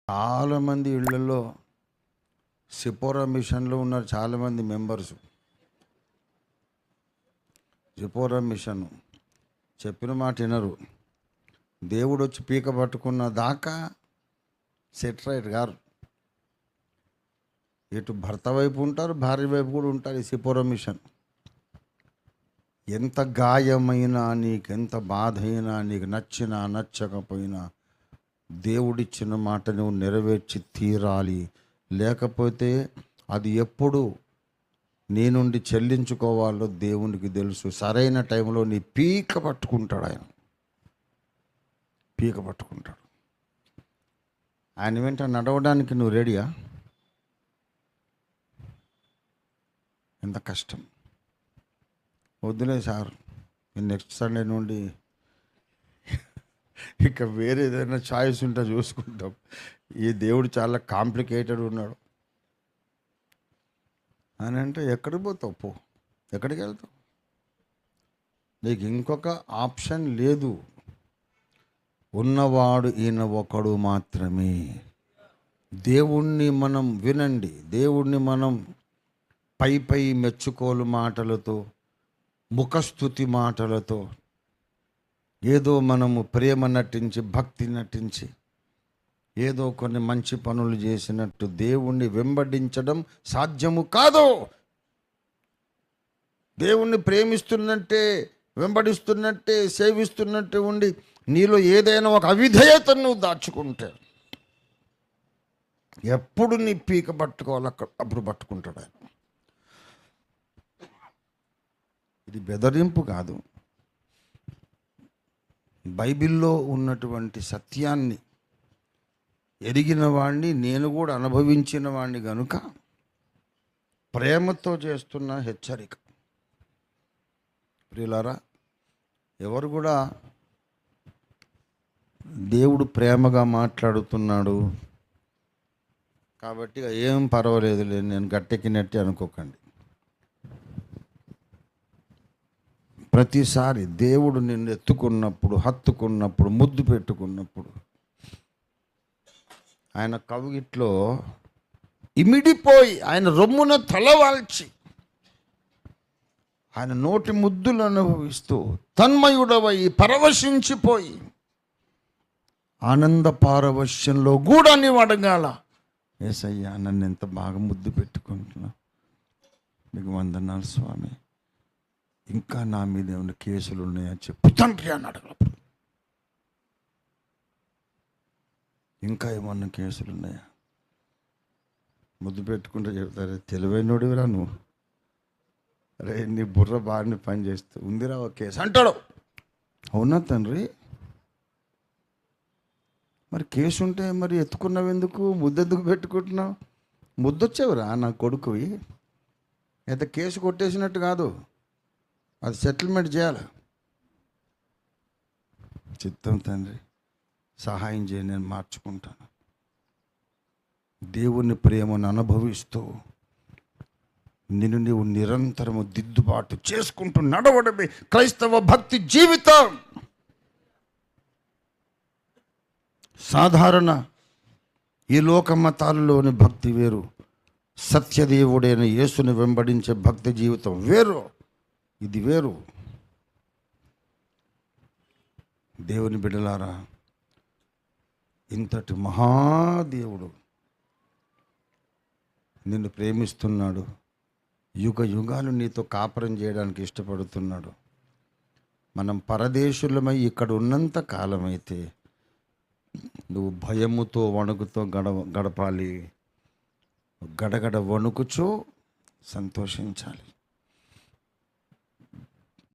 చాలామంది ఇళ్లలో సిపోరా మిషన్లో ఉన్నారు. చాలామంది మెంబర్స్ సిపోరా మిషన్ చెప్పిన మాట వినరు. దేవుడు వచ్చి పీక పట్టుకున్న దాకా సెట్ రైట్ గారు. ఇటు భర్త వైపు ఉంటారు, భార్య వైపు కూడా ఉంటారు. ఈ సిపోరా మిషన్ ఎంత గాయమైనా, నీకెంత బాధ అయినా, నీకు నచ్చినా నచ్చకపోయినా దేవుడిచ్చిన మాట నువ్వు నెరవేర్చి తీరాలి. లేకపోతే అది ఎప్పుడు నీ నుండి చెల్లించుకోవాలో దేవునికి తెలుసు. సరైన టైంలో నీ పీక పట్టుకుంటాడు. ఆయన పీక పట్టుకుంటాడు. ఆయన వెంట నడవడానికి నువ్వు రెడీయా? ఎంత కష్టం. వద్దులే సార్, నెక్స్ట్ సండే నుండి ఇక వేరే ఏదైనా చాయిస్ ఉంటే చూసుకుంటాం. ఈ దేవుడు చాలా కాంప్లికేటెడ్ ఉన్నాడు అని అంటే ఎక్కడికి పోతావు? పో, ఎక్కడికి వెళ్తావు? నీకు ఇంకొక ఆప్షన్ లేదు. ఉన్నవాడు ఈయన ఒకడు మాత్రమే. దేవుణ్ణి మనం వినండి. దేవుణ్ణి మనం పై మెచ్చుకోలు మాటలతో, ముఖస్తుతి మాటలతో, ఏదో మనము ప్రేమ నటించి, భక్తి నటించి, ఏదో కొన్ని మంచి పనులు చేసినట్టు దేవుణ్ణి వెంబడించడం సాధ్యము కాదు. దేవుణ్ణి ప్రేమిస్తున్నట్టే, వెంబడిస్తున్నట్టే, సేవిస్తున్నట్టే ఉండి నీలో ఏదైనా ఒక అవిధేయతను నువ్వు దాచుకుంటే ఎప్పుడు నీ పీక పట్టుకోవాలి, అప్పుడు పట్టుకుంటాడు ఆయన. ఇది బెదరింపు కాదు. బైబిల్లో ఉన్నటువంటి సత్యాన్ని ఎరిగిన వాడిని, నేను కూడా అనుభవించిన వాడిని కనుక ప్రేమతో చేస్తున్న హెచ్చరిక. ప్రియులారా, ఎవరు కూడా దేవుడు ప్రేమగా మాట్లాడుతున్నాడు కాబట్టి ఏం పర్వాలేదులే, నేను గట్టెక్కినట్టే అనుకోకండి. ప్రతిసారి దేవుడు నిన్ను ఎత్తుకున్నప్పుడు, హత్తుకున్నప్పుడు, ముద్దు పెట్టుకున్నప్పుడు ఆయన కవిగిట్లో ఇమిడిపోయి, ఆయన రొమ్మున తలవాల్చి, ఆయన నోటి ముద్దులు అనుభవిస్తూ తన్మయుడవై పరవశించిపోయి ఆనంద పారవశ్యంలో కూడా నీవు అడగాల, యేసయ్యా నన్ను ఎంత బాగా ముద్దు పెట్టుకుంటున్నా, మీకు వందనాలు స్వామి, ఇంకా నా మీద ఏమైనా కేసులు ఉన్నాయా చెప్పు తండ్రి అని అడగలప్పుడు. ఇంకా ఏమన్నా కేసులు ఉన్నాయా? ముద్దు పెట్టుకుంటే చెప్తారే, తెలివైనోడివిరా నువ్వు, అరే నీ బుర్ర బాగానే పని చేస్తూ ఉందిరా ఒక కేసు అంటాడు. అవునా తండ్రి, మరి కేసు ఉంటే మరి ఎత్తుకున్నావు ఎందుకు, ముద్దెందుకు పెట్టుకుంటున్నావు? ముద్దొచ్చావురా నా కొడుకువి, అయితే కేసు కొట్టేసినట్టు కాదు, అది సెటిల్మెంట్ చేయాలి. చిత్తం తండ్రి, సహాయం చేయ, నేను మార్చుకుంటాను. దేవుని ప్రేమను అనుభవిస్తూ నిన్ను నీవు నిరంతరము దిద్దుబాటు చేసుకుంటూ నడవడమే క్రైస్తవ భక్తి జీవితం. సాధారణ ఈ లోక మతాలలోని భక్తి వేరు, సత్యదేవుడైన యేసుని వెంబడించే భక్తి జీవితం వేరు. ఇది వేరు. దేవుని బిడ్డలారా, ఇంతటి మహాదేవుడు నిన్ను ప్రేమిస్తున్నాడు. యుగ యుగాలు నీతో కాపురం చేయడానికి ఇష్టపడుతున్నాడు. మనం పరదేశులమై ఇక్కడ ఉన్నంత కాలమైతే నువ్వు భయముతో, వణుకుతో గడపాలి. గడగడ వణుకుచూ సంతోషించాలి.